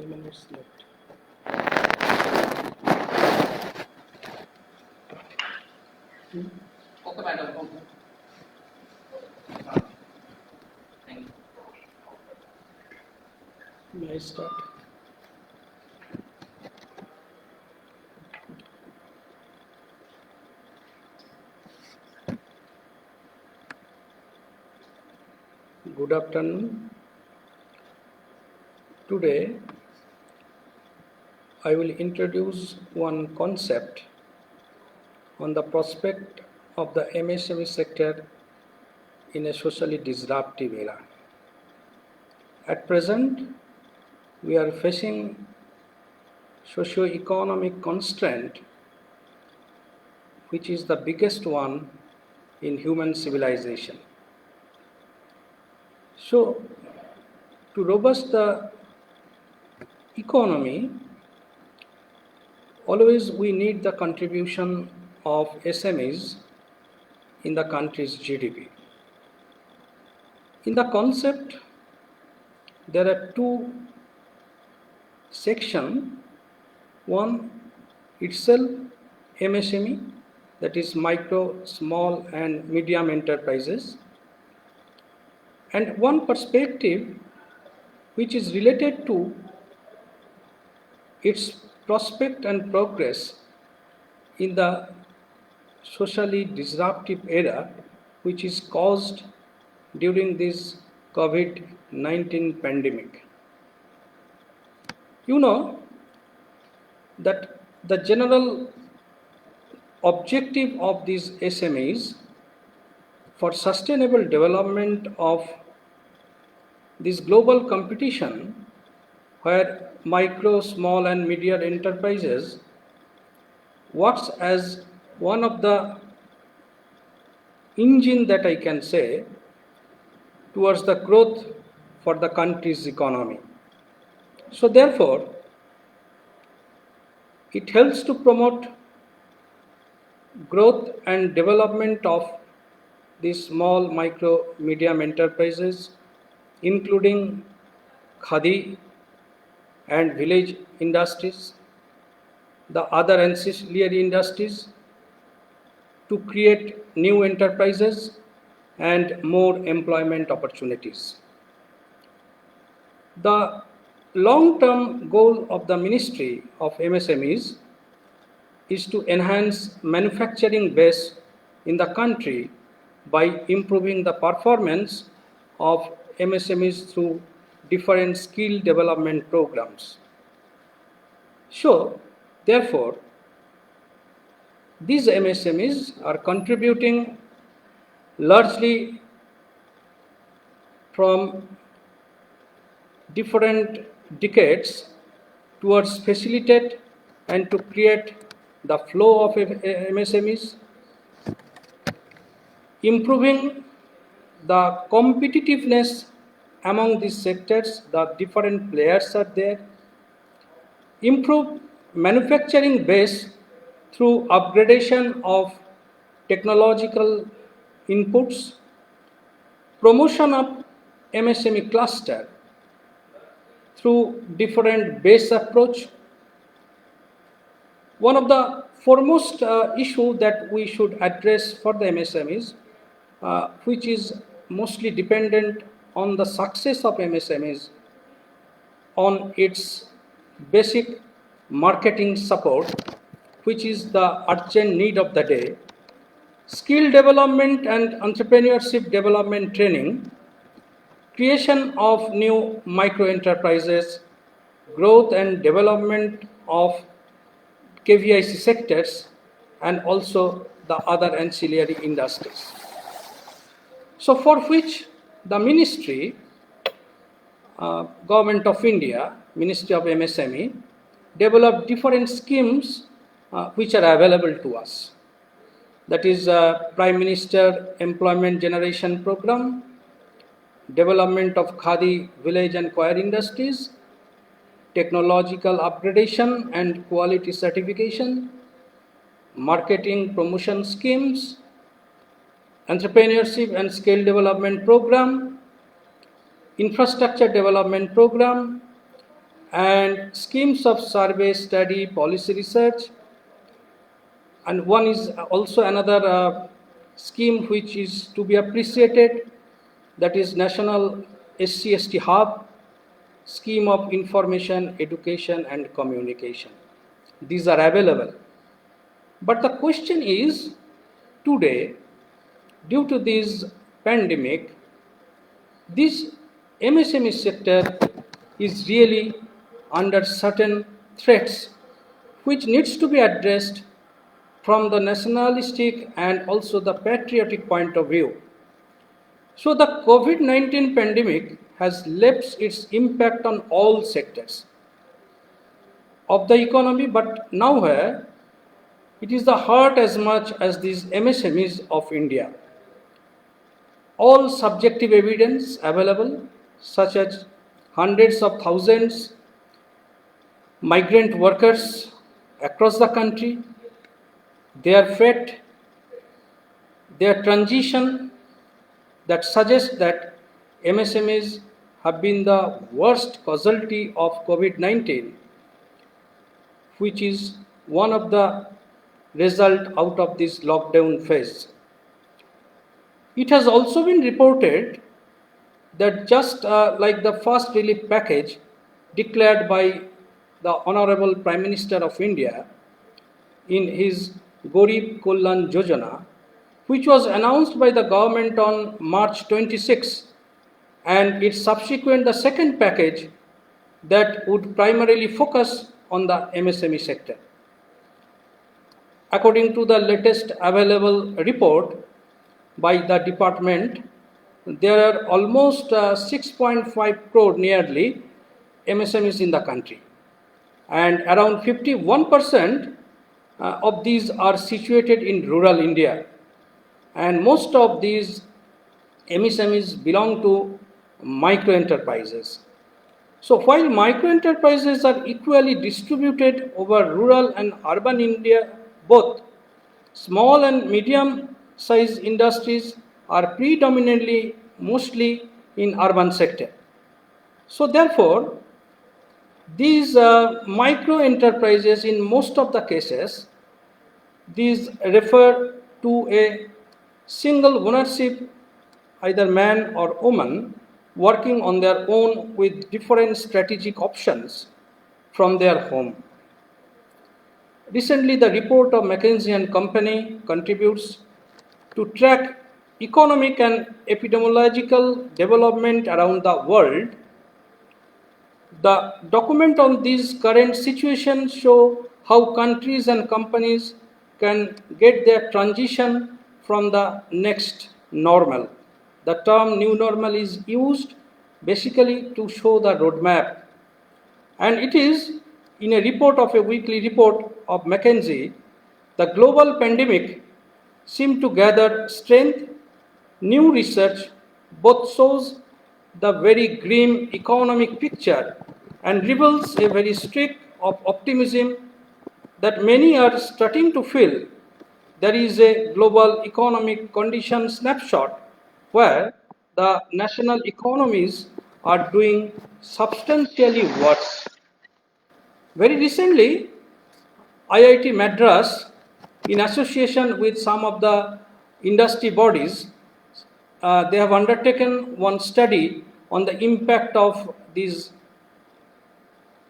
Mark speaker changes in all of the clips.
Speaker 1: 3 minutes left.
Speaker 2: Okay, madam. Thank you.
Speaker 1: May I start? Good afternoon. Today, I will introduce one concept on the prospect of the MSME sector in a socially disruptive era. At present, we are facing socio-economic constraint, which is the biggest one in human civilization. So, to robust the economy, always we need the contribution of SMEs in the country's GDP. In the concept, there are two sections. One itself MSME, that is micro, small and medium enterprises, and one perspective which is related to its prospect and progress in the socially disruptive era which is caused during this COVID-19 pandemic. You know that the general objective of these SMEs for sustainable development of this global competition where micro, small and medium enterprises works as one of the engine that I can say towards the growth for the country's economy. So therefore, it helps to promote growth and development of these small, micro, medium enterprises, including khadi and village industries, the other ancillary industries, to create new enterprises and more employment opportunities. The long-term goal of the Ministry of MSMEs is to enhance manufacturing base in the country by improving the performance of MSMEs through different skill development programs. So, therefore, these MSMEs are contributing largely from different decades towards facilitate and to create the flow of MSMEs, improving the competitiveness among these sectors, the different players are there, improve manufacturing base through upgradation of technological inputs, promotion of MSME cluster through different base approach. One of the foremost issue that we should address for the MSMEs, which is mostly dependent on the success of MSMEs, on its basic marketing support, which is the urgent need of the day, skill development and entrepreneurship development training, creation of new micro enterprises, growth and development of KVIC sectors, and also the other ancillary industries. So for which the Ministry, Government of India, Ministry of MSME, developed different schemes which are available to us. That is Prime Minister Employment Generation Program, development of khadi village and coir industries, technological upgradation and quality certification, marketing promotion schemes, entrepreneurship and skill development program, infrastructure development program, and schemes of survey, study, policy research, and one is also another scheme which is to be appreciated, that is National SC/ST Hub, Scheme of Information, Education and Communication. These are available. But the question is, today, due to this pandemic, this MSME sector is really under certain threats which needs to be addressed from the nationalistic and also the patriotic point of view. So the COVID-19 pandemic has left its impact on all sectors of the economy, but now it is the heart as much as these MSMEs of India. All subjective evidence available, such as hundreds of thousands migrant workers across the country, their fate, their transition, that suggests that MSMEs have been the worst casualty of COVID-19, which is one of the result out of this lockdown phase. It has also been reported that just like the first relief package declared by the Honorable Prime Minister of India in his Garib Kalyan Yojana, which was announced by the government on March 26, and its subsequent the second package that would primarily focus on the MSME sector. According to the latest available report by the department, there are almost 6.5 crore nearly MSMEs in the country, and around 51% of these are situated in rural India, and most of these MSMEs belong to micro enterprises. So while micro enterprises are equally distributed over rural and urban India, both small and medium sized industries are predominantly mostly in urban sector. So therefore, these micro enterprises in most of the cases, these refer to a single ownership, either man or woman, working on their own with different strategic options from their home. Recently, the report of McKinsey and Company contributes to track economic and epidemiological development around the world. The document on this current situation show how countries and companies can get their transition from the next normal. The term new normal is used basically to show the roadmap. And it is in a report of a weekly report of McKinsey, the global pandemic seemed to gather strength. New research both shows the very grim economic picture and reveals a very streak of optimism that many are starting to feel there is a global economic condition snapshot where the national economies are doing substantially worse. Very recently, IIT Madras, in association with some of the industry bodies, they have undertaken one study on the impact of these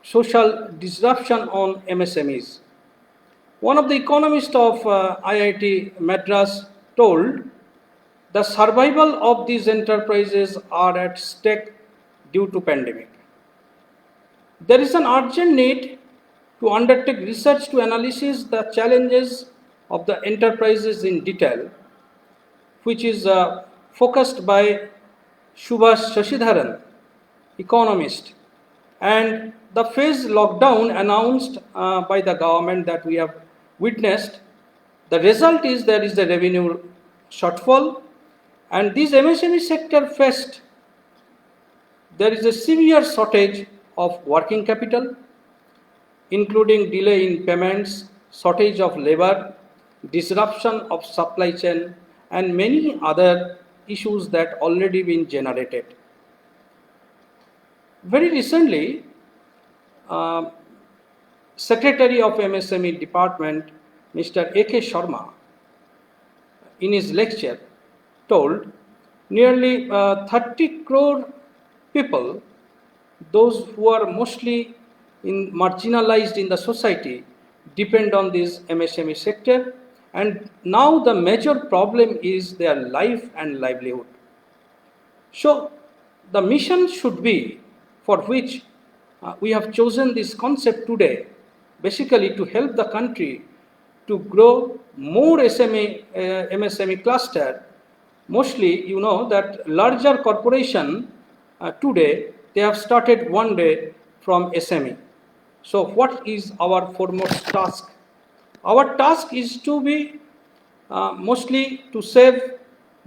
Speaker 1: social disruption on MSMEs. One of the economists of IIT Madras told the survival of these enterprises are at stake due to pandemic. There is an urgent need to undertake research to analyze the challenges of the enterprises in detail, which is focused by Subhash Shashidharan, economist. And the phase lockdown announced by the government that we have witnessed, the result is there is a revenue shortfall, and this MSME sector faced, there is a severe shortage of working capital, including delay in payments, shortage of labor, disruption of supply chain, and many other issues that already been generated. Very recently, Secretary of MSME Department, Mr. A.K. Sharma, in his lecture, told nearly 30 crore people, those who are mostly marginalized in the society, depend on this MSME sector, and now the major problem is their life and livelihood. So the mission should be, for which we have chosen this concept today, basically to help the country to grow more MSME cluster. Mostly, you know that larger corporation today, they have started one day from SME. So what is our foremost task? Our task is to be mostly to save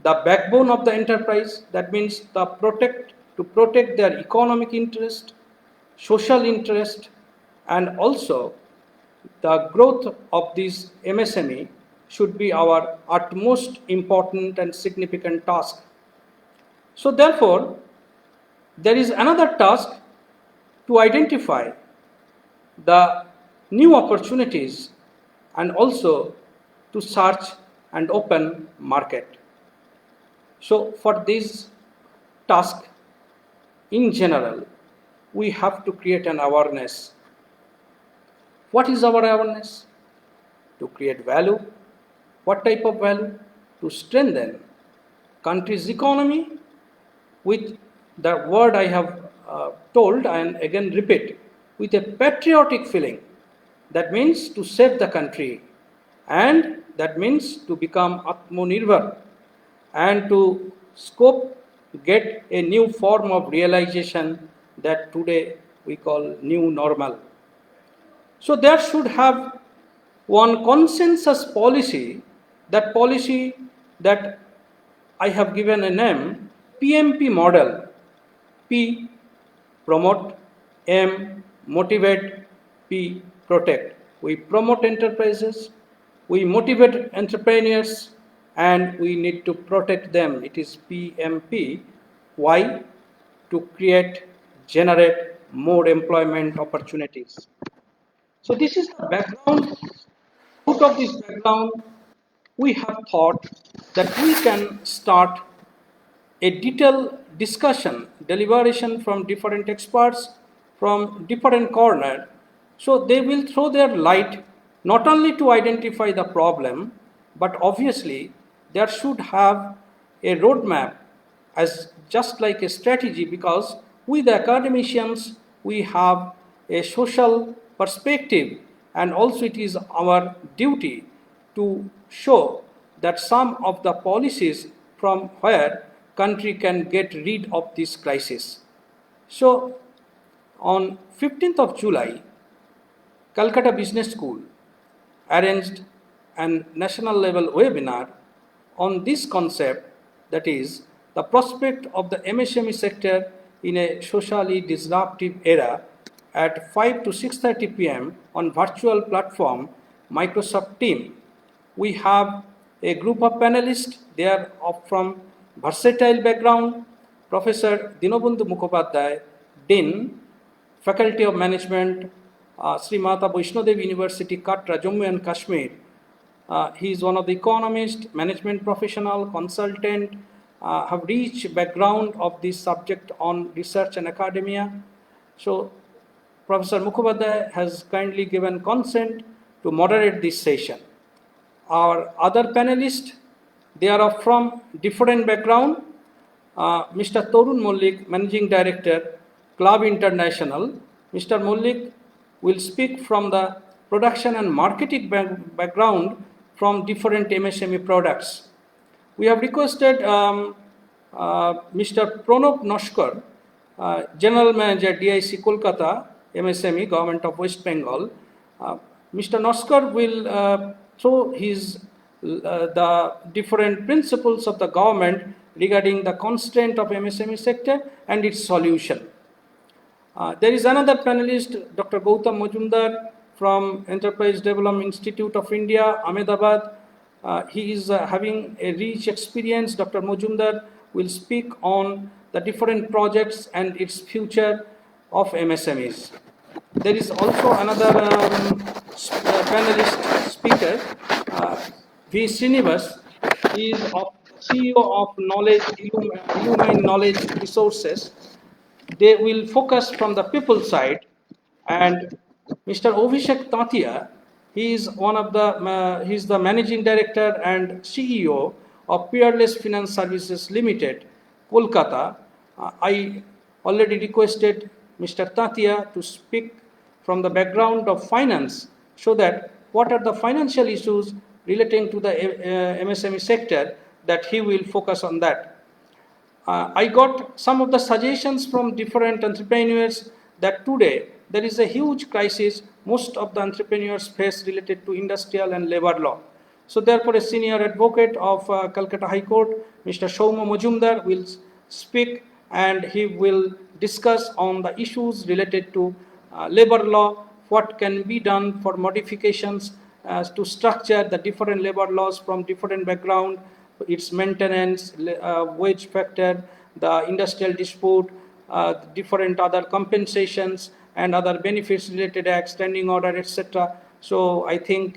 Speaker 1: the backbone of the enterprise. That means to protect their economic interest, social interest, and also the growth of this MSME should be our utmost important and significant task. So therefore, there is another task to identify the new opportunities and also to search and open market. So for this task, in general, we have to create an awareness. What is our awareness? To create value. What type of value? To strengthen country's economy with the word I have told and again repeat, with a patriotic feeling. That means to save the country, and that means to become Atmanirbhar and to get a new form of realization that today we call new normal. So there should have one consensus policy, that I have given a name, PMP model. P, promote; M, motivate; P, protect. We promote enterprises, we motivate entrepreneurs, and we need to protect them. It is PMP. Why? To generate more employment opportunities. So this is the background. Out of this background, we have thought that we can start a detailed discussion, deliberation from different experts from different corners. So they will throw their light not only to identify the problem, but obviously there should have a roadmap as just like a strategy, because we the academicians, we have a social perspective, and also it is our duty to show that some of the policies from where country can get rid of this crisis. So on 15th of July, Calcutta Business School arranged an national level webinar on this concept, that is the prospect of the MSME sector in a socially disruptive era, at 5 to 6:30 p.m. on virtual platform Microsoft Teams. We have a group of panelists. They are from versatile background. Professor Dinobandhu Mukhopadhyay, Dean, Faculty of Management, Sri Mata Vaishnodevi University, Katra, Jammu and Kashmir. He is one of the economists, management professional, consultant, have rich background of this subject on research and academia. So Professor Mukhopadhyay has kindly given consent to moderate this session. Our other panelists, they are from different background. Mr. Torun Mollik, Managing Director, Club International. Mr. Mollik will speak from the production and marketing background from different MSME products. We have requested Mr. Pranab Noskar, General Manager, DIC Kolkata, MSME, Government of West Bengal. Mr. Noskar will throw the different principles of the government regarding the constraint of MSME sector and its solution. There is another panelist, Dr. Gautam Majumdar from Enterprise Development Institute of India, Ahmedabad. He is having a rich experience. Dr. Majumdar will speak on the different projects and its future of MSMEs. there is also another panelist speaker, V. Srinivas. He is CEO of Illumine Knowledge Resources. They will focus from the people side, and Mr. Ovishek Tatia, he is he is the managing director and CEO of Peerless Finance Services Limited, Kolkata. I already requested Mr. Tatia to speak from the background of finance, so that what are the financial issues relating to the MSME sector, that he will focus on that. I got some of the suggestions from different entrepreneurs that today there is a huge crisis most of the entrepreneurs face related to industrial and labor law. So therefore, a senior advocate of Calcutta High Court, Mr. Shouma Majumdar, will speak, and he will discuss on the issues related to labor law, what can be done for modifications to structure the different labor laws from different background, its maintenance, wage factor, the industrial dispute, different other compensations and other benefits related act, standing order, etc. So I think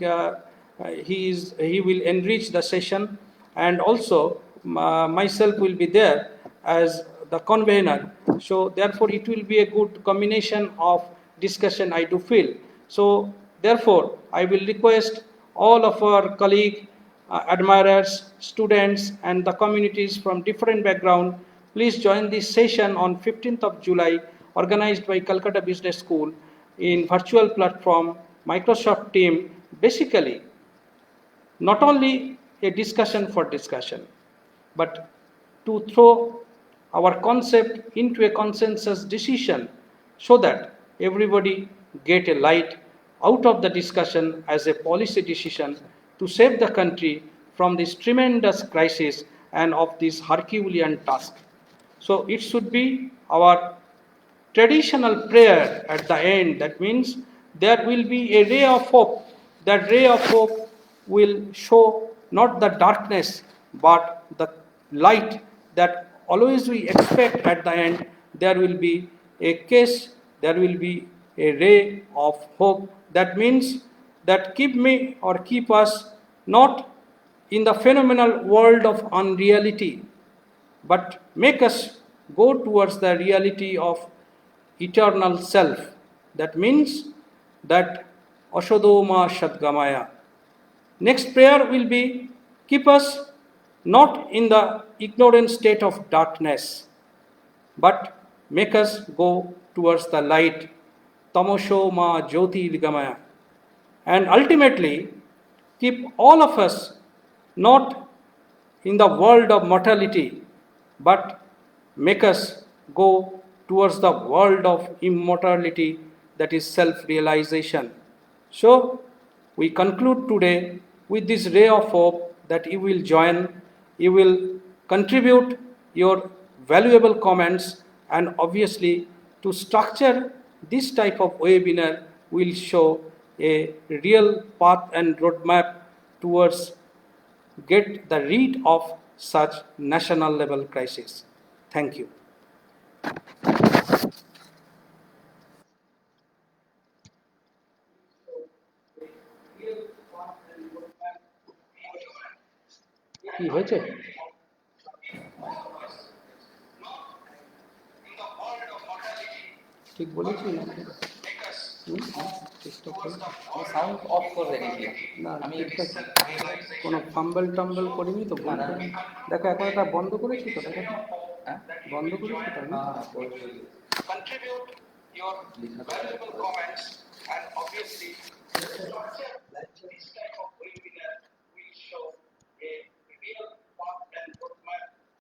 Speaker 1: he will enrich the session, and also myself will be there as the convener. So therefore, it will be a good combination of discussion, I do feel. So therefore, I will request all of our colleagues, admirers, students, and the communities from different background, please join this session on 15th of July, organized by Calcutta Business School in virtual platform Microsoft Team. Basically, not only a discussion for discussion, but to throw our concept into a consensus decision, so that everybody get a light out of the discussion as a policy decision to save the country from this tremendous crisis and of this Herculean task. So it should be our traditional prayer at the end. That means there will be a ray of hope. That ray of hope will show not the darkness, but the light that always we expect at the end. There will be a case, there will be a ray of hope. That means that keep me or keep us not in the phenomenal world of unreality, but make us go towards the reality of eternal self. That means that Ashodoma Shadgamaya. Next prayer will be, keep us not in the ignorant state of darkness, but make us go towards the light. Tamosho Ma Jyoti Vigamaya. And ultimately, keep all of us not in the world of mortality, but make us go towards the world of immortality, that is self-realization. So, we conclude today with this ray of hope that you will join, you will contribute your valuable comments, and obviously to structure this type of webinar will show a real path and roadmap towards get the rid of such national level crisis. Thank you. কি হয়েছে? ঠিক বলেছি না?
Speaker 2: Sound of করে রেখেছি
Speaker 1: না,
Speaker 2: আমি
Speaker 1: ঠিক আছে। কোনো ফাম্বল টাম্বল করিনি তো?
Speaker 2: না, না।
Speaker 1: দেখো এখন এটা বন্ধ করেছি তো, দেখো
Speaker 2: হ্যাঁ
Speaker 1: বন্ধ করেছি তো আমি?
Speaker 2: contribute your valuable comments